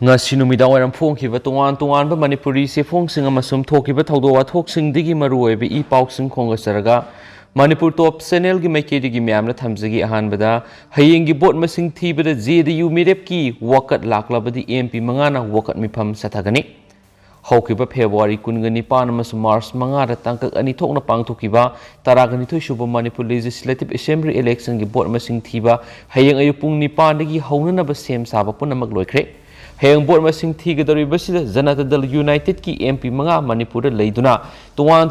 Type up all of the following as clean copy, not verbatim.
ngasi numidang wairam phongkhiba tongan ba Manipuri se phongsing amasum thokiba thawdo wathoksing digi maruoibe I pausing khongasaraga Manipur top channel gi maikedi gi myamna thamjagi ahanbada Hayeng gi bot masing thibada JDU mirep ki wakat laklabadi MP mangana wakat mifam sathagani Haukiba February kungani panamas March mangara tangkak ani thokna pangthokiba taragani thoisuba Manipur Legislative Assembly election gi bot masing thiba Hayeng ayupung ni pandagi haunana ba sem saba punamak loikhre Hayeng bot masing thigadari basida Janata Dal United ki MP manga Manipur leiduna tuan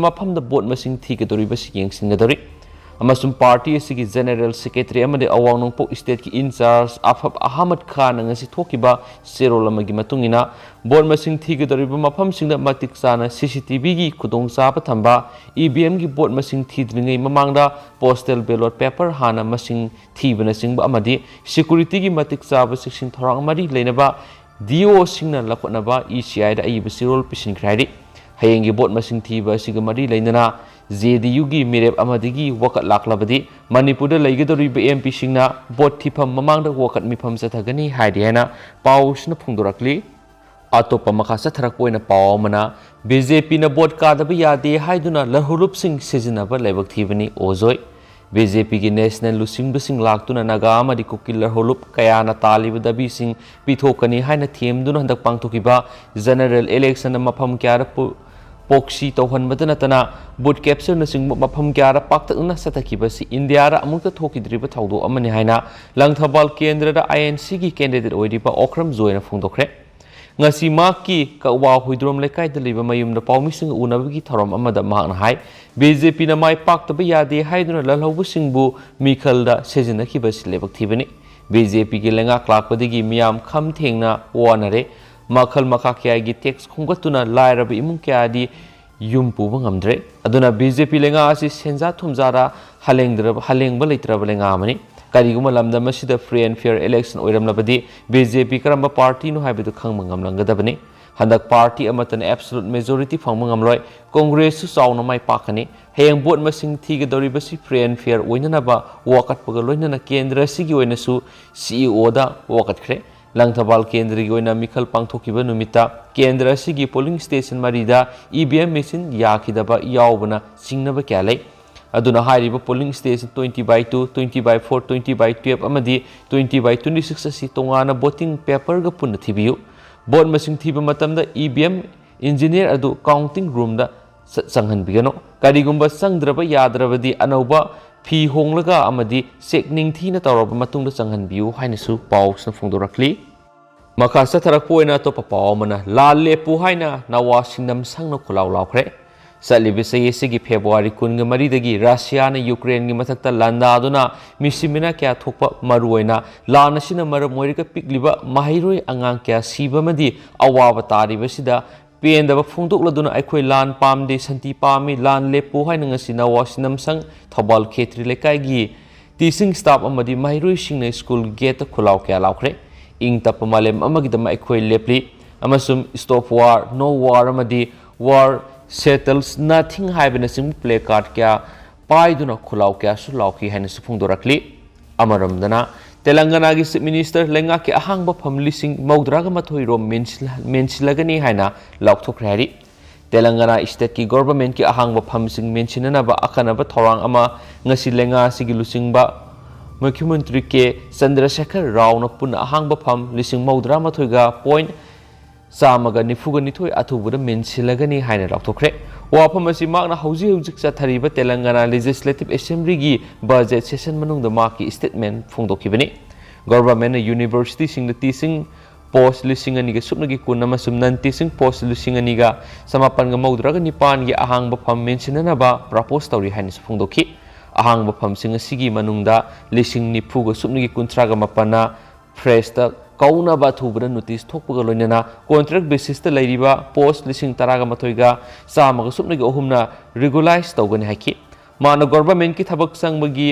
mafamda bot masing thigadari basi yengsingadari amasum party asigi general secretary amade awang nongpo state ki in charge afab Ahmad Khan ngasi thokiba serol amagi matungina bot masing thigadari mafam singda matik sana CCTV gi khudong saba thamba EVM gi bot masing thidringai mamangda postal ballot paper hana masing thibana singba amadi security gi matik saba section thorang mari leinaba DO singna lakotnaba ECI da ayiba serol pisin khrari Hayeng gi bot masing thiba siga mari leinana JDU gi mirep amadigi wakat laklabadi Manipur da laigidoriba MP singna bot thifam mamangda wakat mifam sathagani haidena pausna phungdorakli atopa makha satharakpoina pawmana BJP na bot kadaba yade haiduna lahurup sing sejinaba laibak thibani O.Joy BJP gi national lusing busing laktuna naga amadi kukil lahurup kayana taliba dabi sing pithokani haina themduna handak pangthokiba general election na mafam kyara Poksi tauhan madanatana boot capture na sing mafam kyara paktakna sathaki si India ra amukta thokidriba thawdo amani haina langthabal kendra da INC gi candidate oidiba Okram Joy na phungdokre ngasi maki kawa huidrom lekai da liba mayum da pawmising unabagi thorom amada mahna hai BJP na mai paktaba yade haiduna lalhawbu singbu mikhal da sejina ki basi lebak thibani BJP gi lenga klakpadigi miyam kham thengna wanare Makhal makakya gi tax khungatuna lairaba imung kyadi yumpu bangamdre aduna BJP lenga asi senja thumjara halengba leitraba lenga amani kariguma lamda masida free and fair election oiramlabadi BJP karamba party no haibedu khangma ngamlangadabani handak party amatan absolute majority phangma ngamloi Congress su chauna mai pakani Hayeng bot masing thigadoribasi free and fair oinanaba wakat paga loinana kendra sigi oinasu CEO da wakat khre Langthabal Kendri goina Mikhal Pangthokiba numita Kendra sigi polling station marida EVM machine yakidaba yaubana singnaba kyalai aduna hairiba polling station 20/2 20/4 20/12 amadi 20/26 asi tongana voting paper ga punna thibiyu bot masing thiba matamda EVM engineer adu counting room da sanghan bigano karigumba sangdraba yadrabadi anauba fi honglaga amadi sekning thina tawraba matungda sanghan biu hainasu pausna phungdorakli makha satharakpoina to papawmana lal lepu haina nawasingdam sangno khulaw lawkhre salibise yesigi February 13 dagi Russia na Ukraine gi mathakta landa aduna misimina kya thokpa maruoina lana sina maram moiriga pikliba mahiroi angang kya siba madi awaba tariba sida Piendaba phungdokladuna aikhoi lan pamde santi pami lan lepo haina ngasina wasinam sang Thobal Khetri lekai gi teaching staff amadi mahiroi singna school gate khulaw kya lawkhre ing tapamalem amagidama aikhoi lepli amasum stop war no war amadi war settles nothing haibena sim play card kya paiduna khulaw kya su lawki haina su phungdorakli amaramdana Telangana gi Chief Minister lenga ke ahangba famlising maudraga mathoi rom mensilagani haina laukthokrari Telangana state ki government ki ahangba famsing mensinana ba akana ba thorang ama ngasi lenga sigi lusingba Mukhyamantri ke Chandrasekhar Rao na pun ahangba fam lising maudra mathoi ga point samaga nifuga nithoi athubuda mensilagani haina laukthokre wafam asi makna hauji chathariba Telangana Legislative Assembly gi budget session manungda maki statement phungdokibani government university sing the teaching post lising ani ga supnagi kunama sumnan teaching post lising ani ga samapan ga maudraga nipan gi ahangba pham mentionana ba propose tawri hanis phungdokhi ahangba pham sing asigi manungda lising nifu ga supnagi kuntra ga mapana fresh ta kauna ba thubra notice thokpuga loinana contract basis ta lairiba post lising taraga mathoiga samaga supnagi ohumna regularize tawgani haki mana government ki thabak sangbagi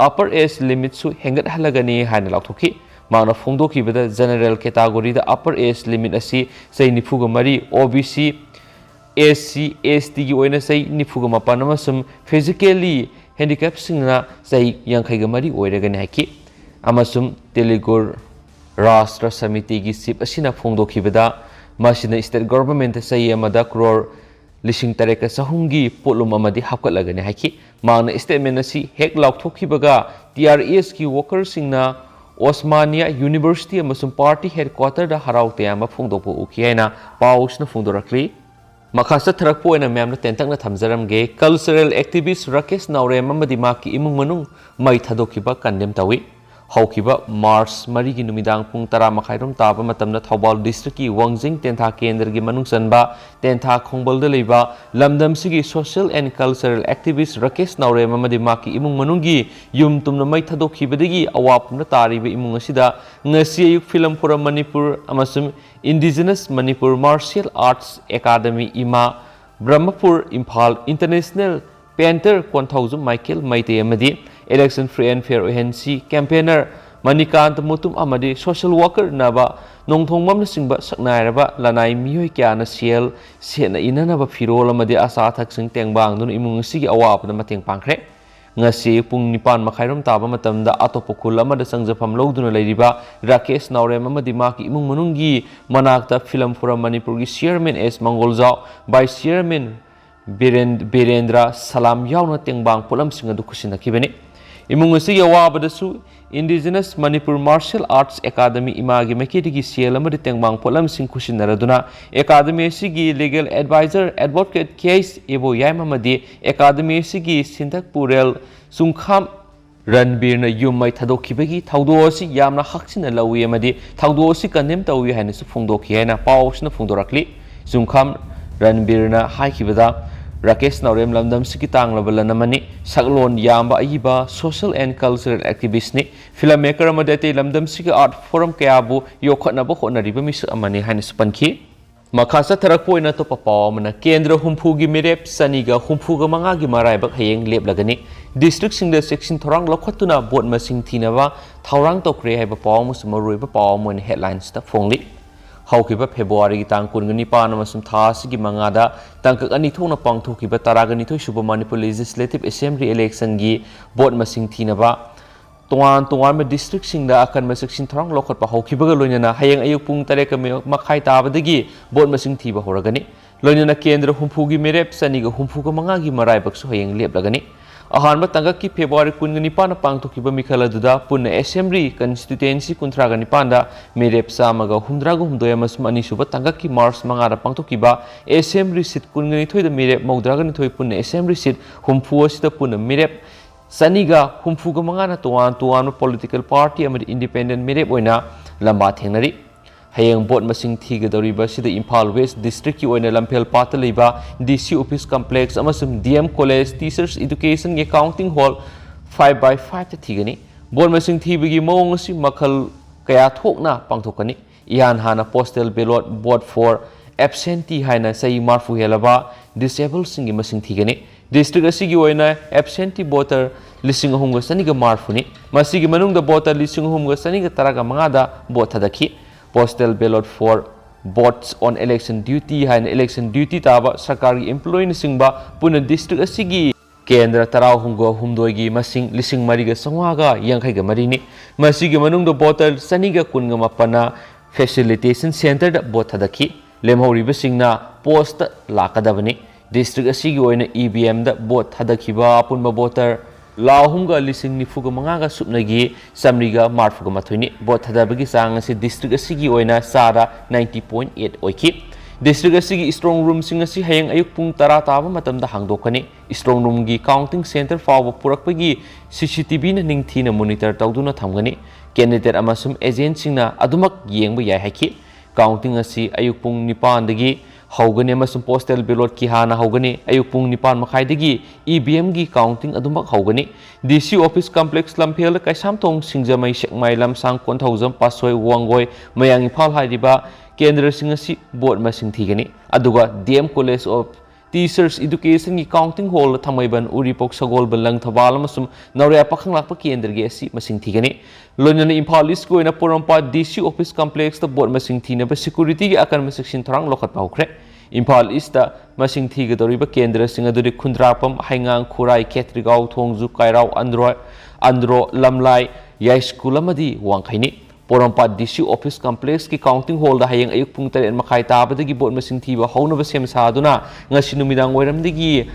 upper age limit su hengat halagani haina laukthokhi mana phungdoki beda general category da upper age limit asi sei nifuga mari OBC SC ST gi oina sei nifuga mapanama sum physically handicapped singna sei yankhai ga mari oiragani haki amasum Telugu Rashtra Samiti gi sip asina phongdokhibada masina state government sayi amada crore lishing tareka sahungi polum amadi hapkatlagani haiki mangna statement asi hek laukthokibaga TRS ki workers singna Osmania University amasung party headquarter da harau tayama phongdokpo ukhiaina pausna phongdorakli Makasa tharakpo ena memna tentangna thamjaramge cultural activist Rakesh Naurem amadi maki imung manung mai thadokiba condemn tawi haukiba March marigi numidang pung 10:30 taba matamna Thoubal district ki Wangjing tentha kendra gi manung sanba tentha khongbol da leiba lamdam sigi social and cultural activist Rakesh Naurem amadi maki imung manungi yum tumna mai thadokhibadagi awapna tariba imung asida ngasi ayuk film forum Manipur amasum Indigenous Manipur Martial Arts Academy Ima Brahmapur Imphal International Painter Konthaujum Michael Maite amadi election free and fair ONC campaigner Manikant Mutum amadi social worker naba nongthongmam singba saknairaba lanai miyoi kya na siel sena inanaba firol amadi asa thak sing tengbang dun imung sigi awap na mateng pangkhre ngasi pung 9:30 taba matamda atopokul amada sangjafam loduna leiriba Rakesh Naurem amadi maki imung manungi manakta film forum Manipur gi chairman S Mangolzau vice chairman Birendra Salam yauna tengbang polam singa du khusina kibeni imung asigi awabadasu Indigenous Manipur Martial Arts Academy imagi makidigi siel amadi tengbang polam sing khusinaraduna academy asigi legal advisor advocate case ebo yaima madi academy asigi sindak purel sungkham Ranbir na yumai thadokibagi thaudo asi yamna haksina lawi amadi thaudo asi kanem tawi haina su phongdokhi haina pausna phongdorakli sungkham Ranbir na haikibada Rakesh Naurem lamdam siki tanglabala namani saklon yamba ayiba social and cultural activist ni filmmaker amadate lamdam siki art forum kayabu yokhatnaba hotnariba mis amani haina supankhi Makasa tharakpoina to papaw amana kendra humpugi mirep saniga humpuga mangagi maraibak Hayeng leplagani district singda section thorang lokhatuna bot masing thinaba thaurang tokre haiba paw musmaruiba paw mon headlines ta phongli haukiba February gi tang 19 amasum Tasi gi mangada tangkak ani thongna pangthokiba 12 suba Manipur Legislative Assembly election gi bot masing thinaba tongan ma district singda akan ma section thorang lokhat pa haukiba loinana Hayeng ayuk pung 3 makhai tabadagi bot masing thiba horagani loinana kendra humpugi merep saniga humpuga mangagi maraibak su Hayeng leplagani ahanba tangkak ki February 19 pangthokiba mikhala duda punna assembly constituency 39 da merep samaga humdraga humdoya masum ani suba tangkak ki March mangara pangthokiba assembly seat 19 da merep maudraga ni thoi punna assembly seat humpu asida punna merep saniga humpuga mangana tuan political party amadi independent merep oina lamba thengnari Hayeng bot masing thigadoriba sida Imphal West district ki oina Lamphel Pata leiba DC office complex amasum DM college teachers education accounting hall 5/5 ta thigani bot masing thibagi mawng asi makhal kaya thokna pangthokani ihan hana postal ballot vote for absentee haina sai marfu helaba disabled singi masing thigani district asigi oina absentee voter lising ahumga saniga marfuni masigi manungda voter lising ahumga saniga taraga mangada vote thadaki postal ballot for votes on election duty haina election duty taba sarkari employee singba puna district asigi kendra tarau hungo humdoigi masing lising mariga sangwaga yankhaiga marini masigi manungda voter saniga kunga mapana facilitation center da vote thadaki lemhoriba singna post lakadabani district asigi oina EVM da vote thadakhiba apunba voter Lahumga lising nifuga mangaga supnagi samriga marfuga mathoini bot thadabagi sang asi district asigi oina sara 90.8 oiki district asigi strong room sing asi Hayeng ayuk pung 10 taba matamda hangdokani strong room gi counting center fawba purakpagi CCTV na ningthina monitor tawduna thamgani candidate amasum agent singna adumak yengba yai haiki counting asi ayuk pung 9 dagi haugani amasum postal ballot ki hana haugani ayuk pung 9:30 dagi EVM gi counting adumak haugani DC office complex Lamphel Kaisamthong Singjamai Sekmai Lamsang Konthaujam Pasoi Wangoi Mayang Imphal haidiba kendra singasi board masing thigani aduga DM College of Teachers Education gi counting hall thamaiban Uripok Sagol Balang Thabal amasum Nauria Pakhang lakpa kendra gi asi masing thigani loinana Imphal East ko ina Porampa DC office complex ta board masing thina ba security gi akan section thrang lokhat paukre Imphal East ta masing thigadoriba kendra singa duri Khundrapam Haingang Khurai Khetrigau Thongju Kairau Andro Lamlai Yai School amadi Wangkhaini Porampat DC Office Complex ki Counting Hall da Hayeng ayuk pung 8 makai tabadagi bot masing thiba haunaba sem saduna ngasi numidang wairamdagi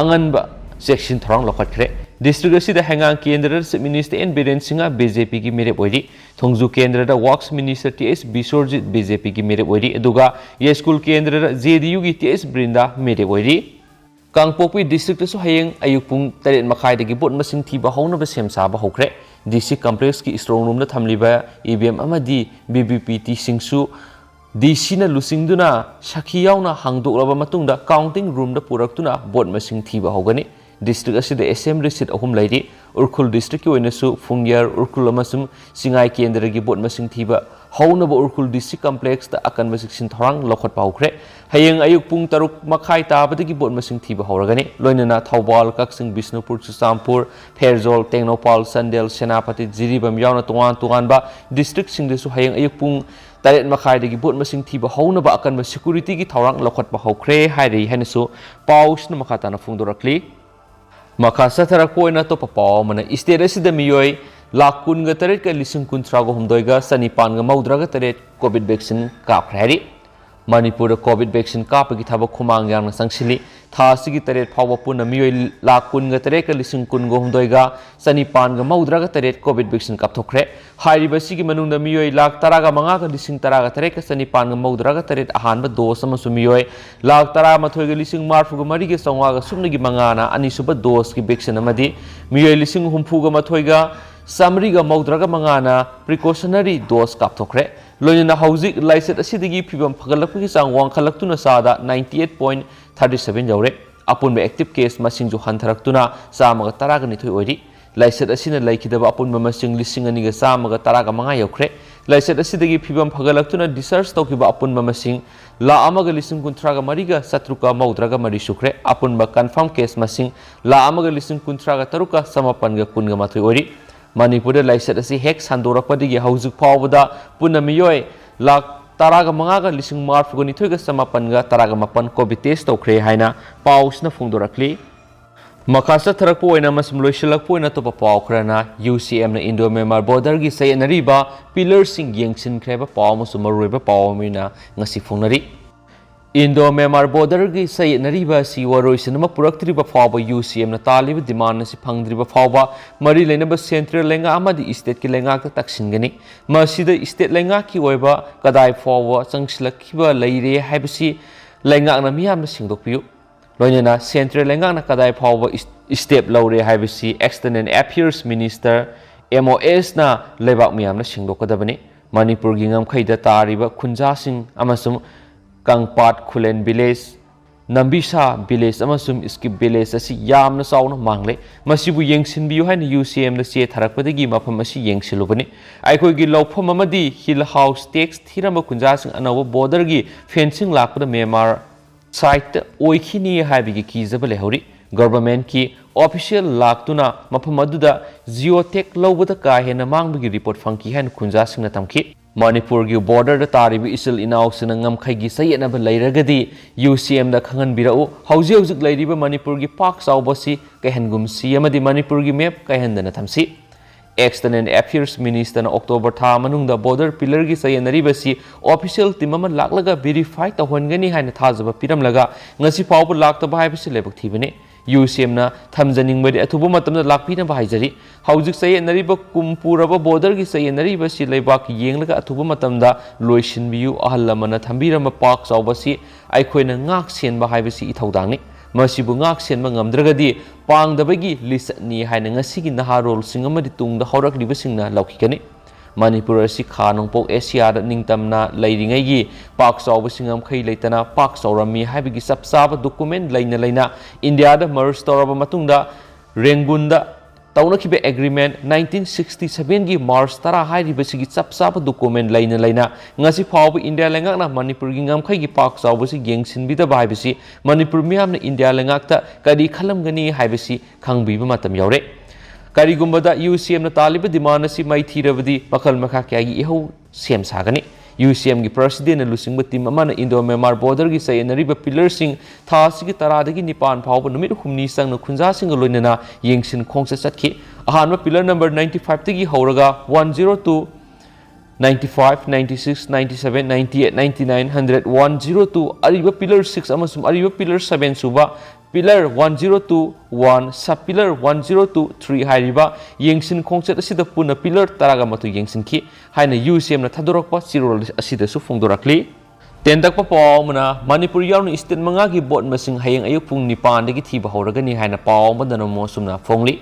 anganba section thorang lokhatkre district asida hangang kendra minister and Biren singa BJP ki mere boidi thongju kendra da works minister TS Bisorjit BJP ki mere boidi aduga ye school kendra JDU ki TS Brinda mere boidi Kangpopi district su Hayeng ayuk pung 8 makai dagi bot masing thiba haunaba sem saba hokre DC complex ki strong room na thamliba EVM amadi BBPT singsu DC na lusingduna sakhi yauna hangdoklaba matungda counting room da puraktuna bot masing thiba hogani district asida assembly seat ahum lairi Urkhul district ki oinasu Fungyar Urkhul amasum Singai kendra gi bot masing thiba haunaba Urkhul DC complex da akan masing thorang lokhot paukre Hayeng ayuk pung 6 makai tabadagi bot masing thiba hauragani loinana Thaubal Kaksing Bisnupur Chusampur Pherzol Tengnopal Sandel Senapati Jiribam yauna tungan ba district singdesu Hayeng ayuk pung 8 makai dagi bot masing thiba haunaba akan security gi thorang lokhot pa haukre hairi hanesu paus na makata na fungdorakli Makasa tarakpo na to papaw mana state asida miyoy lakun ga taret ka lising kuntra go humdoy ga sanipan ga maudra ga taret COVID vaccine kap khari Manipur COVID vaccine kap gi thaba khumang yang na sangsili Tasi gi taret phawa puna miyoy lakun ga taret ka lising kun go humdoy ga sanipan ga maudra ga taret COVID vaccine kap thokre hairi basi gi manung da miyoy lak tara ga manga ga lising tara ga taret ka sanipan ga maudra ga taret ahan ba dos ama su miyoy lak tara mathoi ga lising marfu ga mari ga sangwa ga sumni gi manga na ani suba dos ki vaccine amadi miyoy lising humfu ga mathoi ga samri ga maudra ga manga na precautionary dose kap thokre loina hauzik laiset asidagi phibam phagalakpi sang wang khalaktuna sada 98.37 jawre apun be active case masing ju hanthaраktuna samaga taraga ni thoi oiri laiset asina laikidaba apun masing lising ani ga samaga taraga manga yokre laiset asidagi phibam phagalaktuna research tawkiba apun masing la amaga lising kuntraga mariga satruka maudraga mari sukre apun ba confirm case masing la amaga lising kuntraga taruka samapan ga kunga mathoi oiri Manipur laiset asi hek sandorakpadigi hauzuk phawbada punna miyoy lak taraga mangaga lising marf goni thoiga samapan ga taraga mapan covid test tokre haina paus na fungdorakli makasa tharakpo oina masum loisilakpo oina to paw khrana UCM na Indo-Myanmar border gi sayanariba pillar sing yengsin khreba paw musum roiba paw mina ngasi fungnari Indo-Myanmar border gi sayanariba si waroi sinama puraktriba phawba UCM na taliba demand si phangdriba phawba mari leinaba central lenga amadi state ki lenga ta taksingani masida state lenga ki oiba kadai phawba changsilakhiba leire haibasi lenga na miyam na singdokpiu loinena central lenga na kadai phawba step laure haibasi external affairs minister MOS na lebak miyam na singdokadabani Manipur gi ngamkhaida tariba khunja sing amasum Kangpat Khulen village Nambisa village amasum skip village asi yamna sauna mangle masibu yengsinbiu haina UCM na che tharakpadagi mafam asi yengsilubani aikoi gi lawpham amadi hill house tax thirama kunjasing anawa border gi fencing lakpada Myanmar site oikhini haibigi kijaba lehori government ki official laktuna mafam aduda geotech lawbada ka hena mangbigi report fangki haina kunjasing na tamki Manipur gi border da taribi isil inaw sinangam khaigi sayena ba lairagadi UCM da khangan birau hauji haujuk lairiba Manipur gi pak saubasi kahengum si amadi Manipur gi map kahendana thamsi external affairs minister na October tha manungda border pillar gi sayenari basi official team man laklaga verify tawhongani haina thajaba piramlaga ngasi pawbu lakta ba haibasi lebak thibane UCM na thamjaning bari athuba matamda lakpina ba haijari haujuk sayenari ba kumpuraba border gi sayenari basi leibak yenglaga athuba matamda loisinbiu ahallamana thambirama pak saubasi aikhoina ngak sen ba haibasi ithaudangni masibu ngak sen ma ngamdragadi pangdabagi lisni haina ngasigi naharol singamadi tungda horakliba singna laukikani Manipur asi khanongpok Asia da ningtamna leiringai gi pak saw singam khai leitana pak sawrami haibigi sapsaba document leina India da merge toraba matungda Rengunda taunakhibe agreement 1967 gi March tara hairiba sigi sapsaba document leina ngasi phawba India lengak na Manipur gi ngam khai gi pak saw si gengsin bida baibisi Manipur miam na India lengak ta kadi khalamgani haibisi khangbiba matam yaure Karigumbada UCM na taliba demand si mai thirabadi pakal makha kya gi eho sem sagani UCM gi president na lusingba team amana Indo-Myanmar border gi sayenariba pillar sing thasi gi taradagi nipan phawba numit humni sang na khunja sing loinana yengsin khongsa chatki ahanma pillar number 95 tagi horaga 102 95, 96, 97, 98, 99, 100, 102 ariba pillar 6 amasum ariba pillar 7 suba pillar 102 1 sub pillar 102 3 hairiba yengsin khongchat asida puna pillar taraga matu yengsin ki haina UCM na thadorakpa chirol asida su phongdorakli tendakpa paw mana Manipur yawn state manga gi bot masing Hayeng ayuk pung 9 dagi thiba horagani haina paw madana mo sumna phongli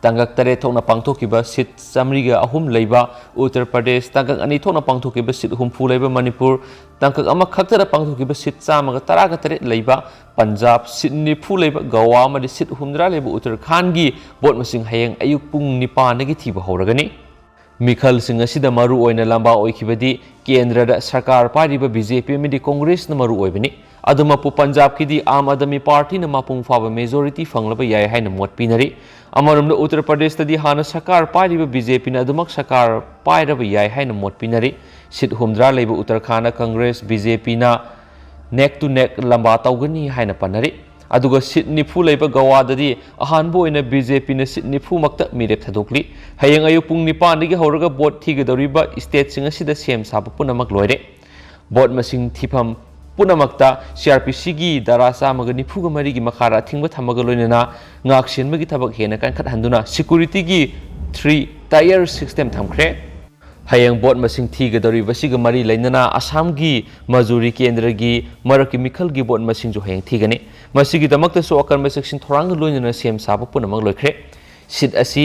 tangak tare thokna pangthokiba sit samriga ahum leiba Uttar Pradesh tangak ani thokna pangthokiba sit humfu leiba Manipur tangak ama khaktara pangthokiba sit chamaga taraga tare leiba Punjab sit nifu leiba Goa madi sit humdra leiba Uttarakhand gi bot masing Hayeng ayuk pung 9 dagi thiba horagani Mikhal sing asida maru oina lamba oikibadi kendra da sarkar pariba BJP midi Congress na maru oibani aduma pu Punjab kidi Aam Admi Party na mapung faba majority fanglaba yai haina mot pinari amarum da Uttar Pradesh tadi hana sarkar pariba BJP na adumak sarkar pairaba yai haina mot pinari sit humdra leiba Uttarakhand Congress BJP na neck to neck lamba taugani haina panari aduga sit nifu leiba Goa dadi ahanbo ina BJP na sit nifu makta mirep thadokli Hayeng ayuk pung 9 dagi horaga bot thigadoriba state singa sida sem saba punamak loire bot masing thipam punamakta CRPC gi darasa maga nifu ga mari gi makhara thingba thamaga loinana ngak senma gi thabak hena kan khat handuna security gi 3 tier system thamkhre Hayeng bot masing thigadori basiga mari lainana Assam gi Majuri Kendra gi Maraki Mikhal gi bot masing jo Hayeng thigani masigi damakta so akarma section thorang loinana sem saba punamak loikre sit asi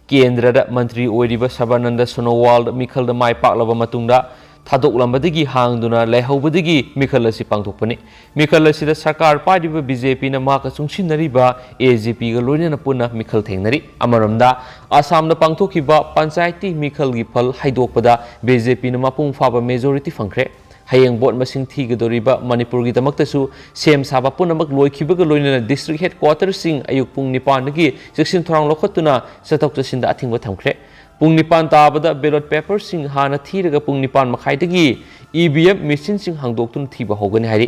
Kendra da mantri oiriba Sabananda Sonowal Mikhal da mai paklaba matungda thadoklambadagi hangduna leihobadagi Mikhal asi pangthokpani Mikhal asi da sarkar pariba BJP na maka chungsinariba AGP ga loinana puna Mikhal thengnari amaramda Assam na pangthokiba panchayati Mikhal gi phal haidokpada BJP na mapung faba majority fangkhre Hayeng bot masing thigadoriba Manipur gi damaktasu sem saba punamak loikhibaga loinana district headquarters sing ayuk pung 9 gi section thorang lokhatuna satok chasinda athingba thamkhre pung 9 tabada ballot paper sing hana thiraga pung 9 makhaidagi EVM machine sing hangdoktun thiba hogani hari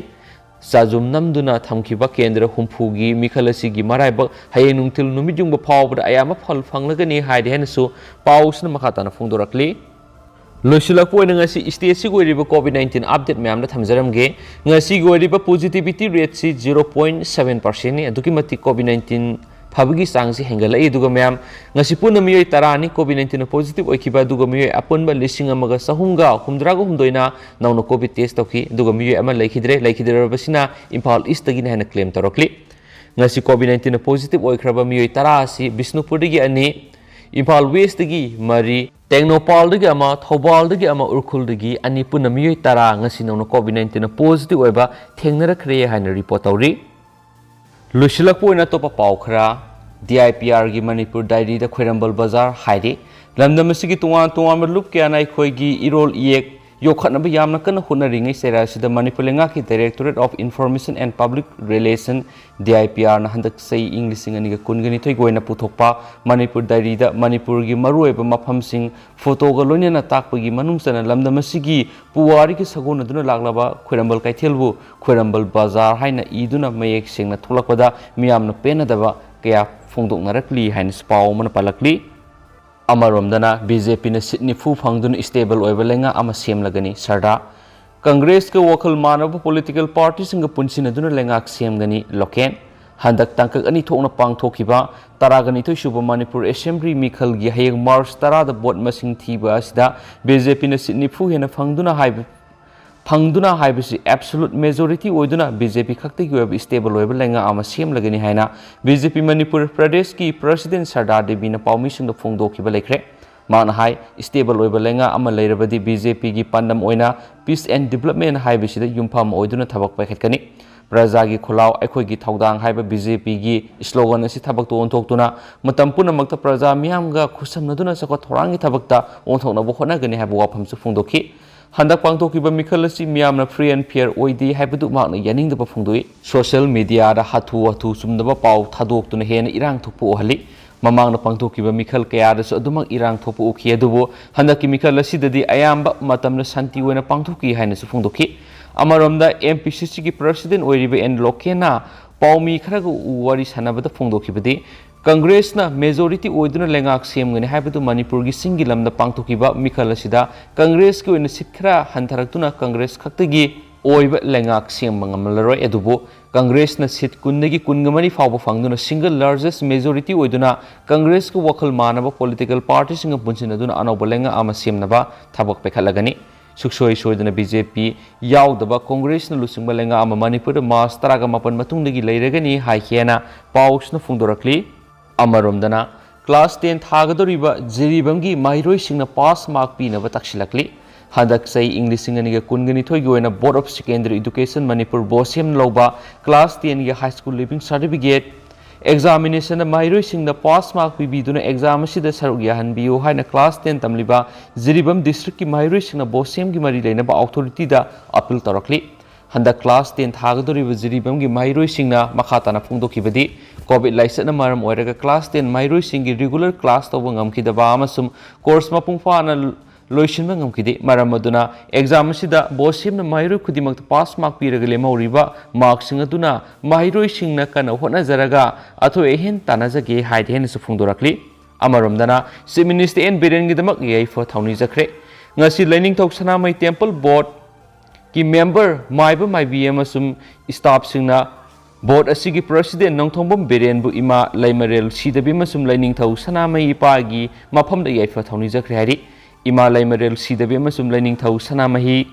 sajum namduna thamkhiba kendra humfugi Mikhalasi gi maraiba Hayeng nungtil numijungba phawbada ayama phal fanglagani haide henasu pausna makhatana phongdorakli Losilakpo ngasi state goiriba COVID-19 update mayamna thamjaramge ngasi goiriba positivity rate si 0.7% ni aduki mati COVID-19 phabagi sangsi hengalai duga mayam ngasi puna miyoi tarani COVID-19 positive oikiba duga miyoi apunba lising amaga sahunga humdraga humdoina nawno COVID test toki duga miyoi ama laikhidre basina Imphal East tagi na claim tarokli ngasi COVID-19 positive oikraba miyoi tarasi Bisnupur dagi ani Imphal West dagi mari Tengnopal dagi ama Thobal dagi ama Urkhul dagi ani puna miyoi tara ngasi nawno COVID-19 positive oiba thengnarakre haina report tawri Lushilakpo ina topa paw khara DIPR gi Manipur diary da Khoirambal Bazar haidi lamdam asigi tungan lup kya nai khoi gi irol yek yokhatna ba yamna kana huna ringai sera sida Manipur lenga ki Directorate of Information and Public Relation DIPR na handak sei English ani ga kungani thoi goina puthokpa Manipur diary da Manipur gi marueba mafam sing photo ga loina takpa gi manungsana lamdam asigi puwari ki sagona duna laglaba Khoirambal kaithelbu Khoirambal Bazar haina iduna mayek singna tholakpada miyamna penadaba kaya phongdoknarakli haina spaw mana palakli Amaromdana BJP na sit nifu phangdun stable oiba lenga ama semlagani Sharda Congress ka wakal manaba political party singa punsin aduna lenga semgani Loken handak tangkak ani thokna pangthokiba taragani thoi suba Manipur Assembly Mikhal gi Hayeng March tara da bot masing thiba asida BJP na sit nifu hena phangduna haibasi absolute majority oiduna BJP khakti gi stable oiba lenga ama semlagani haina BJP Manipur Pradesh ki President Sharda Devi na pawmising da phongdokiba lekre mana hai stable oiba lenga ama leirabadi BJP gi pandam oina peace and development haibasi da yumpham oiduna thabak paikhatkani Praja gi khulaw aikhoi gi thaudang haiba BJP gi slogan asi thabak to onthokuna matam punamakta praja miyam ga khusamnaduna sakwa thorang gi thabakta onthokna bo khona gani haiba wafam su phongdokhi handak pangthokiba Mikhal asi miyamna free and fair oidi haibadu makna yaningdaba phongdoi social media da hathu sumdaba paw thadoktuna hena irang thokpu ohali mamangna pangthokiba Mikhal kaya da adumak irang thokpu okhi adubo handaki Mikhal asi dadi ayamba matamna santi oina pangthoki haina su phongdokhi amaromda MPCC ki president oiriba en Lokena pawmi kharaga wari sanabada phongdokibadi Congressna majority oiduna lengak semgani haibatu Manipur gi singi lamda pangthokiba mikhal asida Congress ki oina sikhra hantaraktuna Congress khaktagi oiba lengak semmangamalroi edubu Congress na seat kunnagi kungamani fawba fangduna single largest majority oiduna Congress ko wakal manaba political party singa punsinaduna anoba lenga ama semnaba thabak pekhalagani suksoi soidana BJP yaudaba Congress na lusingba lenga ama Manipur mas taraga mapan matungdagi leiragani haikena pausna fungdorakli Amaromdana class 10 thagadoriba jiribamgi mairoi singna pass mark pinaba taksilakli hadak sai English singaniga kungani thoigi oina Board of Secondary Education Manipur bosem loba class 10 gi high school living certificate examination mairoi singna pass mark pibiduna exam sida saruk yahanbiu haina class 10 tamliba jiribam district ki mairoi singna bosem gi mari leinaba authority da appeal tarakli handa class 10 thagadoriba jiribam gi mairoi singna makhatana phungdokibadi COVID laisana maram oiraga class 10 mairoi singi regular class toba ngamkidaba amasum course mapung fana loisinba ngamkidi maram aduna exam sida bosimna mairoi khudimak pass mark piraga lemauriba mark singaduna mairoi singna kana hona jaraga atho ehen tanajage haide hen su phungdorakli amaromdana Chief Minister N Biren gidamak yaifa thauni jakre ngasi learning tok sanamai temple board ki member maiba maibi amasum staff singna Board asigi President Nongthongbom Biren bu ima laimarel sidabi masum laining thau sanamai ipagi mafam da yaifa thauni jakre hari ima laimarel sidabi masum laining thau sanamahi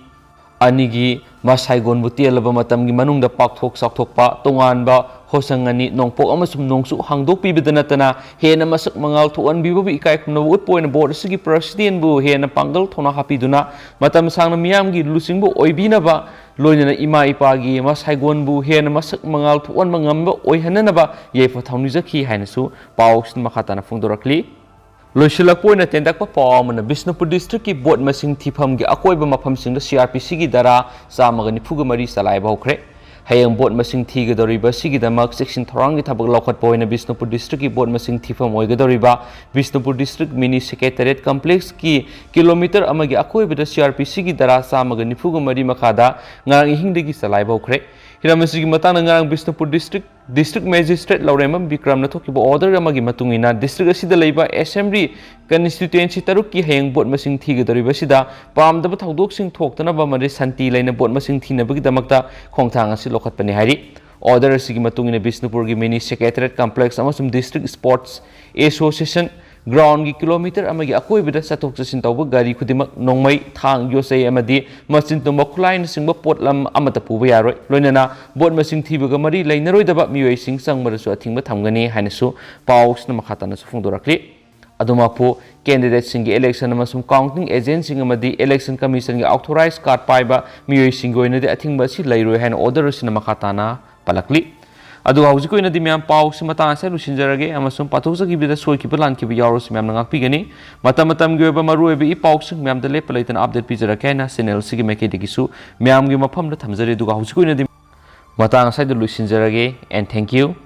anigi masaigon bu telaba matamgi manungda pakthok sakthokpa tonganba hosangani nongpok amasum nongsu hangdok pibidana tana hena masak mangal thoan bibu ikai khumna ut poina board asigi President bu hena pangal thona hapiduna matam sangna miyamgi lusingbu oibinaba loinana ima ipagi masaigon bu hena masak mangal thuan mangamba oihananaba yaifa thauni jakhi hainasu paus makhatana phungdorakli loisilak poina tendakpa pawmana Bishnupur district ki board masing thifam gi akoiba mafam singda CRPC gi dara samagani phugamari salaiba hokre Hayeng board masing thigadoriba sigidamak section thorangi thabak lokhat poina Bishnupur district ki board masing thifam oigadoriba Bishnupur district mini secretariat complex ki kilometer amagi akoibada CRPC gi dara samagani phugamari makada ngang hingdagi salaiba hokre Hiramasi gi matang ngang Bishnupur district magistrate Lauremam Bikram na thokiba order amagi matungina district asida leiba assembly constituency taruk ki Hayeng board masing thigadoriba sida pamdaba thaudok sing thoktana ba mari santi leina board masing thinabagi damakta khongthang asi lokhatpani hari order asigi matungina Bishnupur gi mini secretariat complex amasum district sports association ground gi kilometer amagi akoibida satok chasin tawba gari khudimak nongmai thang yosei amadi machin tumba khulain singba potlam amata puba yaroi loinana board masing thibaga mari leinaroi daba mioi sing sangmarasu athingba thamgani hainasu paus na makhatana su phungdorakli adumapu candidate singi election amasum counting agent sing amadi election commission gi authorized card paiba mioi singoina de athingba si leiroi haina order sina makhatana palakli adu hauji ko inadi myam pau si mata asa lusinjarage amasum pathosa gi bida soi ki balan ki yaro si myam ngak pigani matam gi ba maru e bi pau si myam de le palaitan update pijarake na channel si gi meke de gisu myam gi mafam da thamjare du hauji ko inadi mata asa lusinjarage and thank you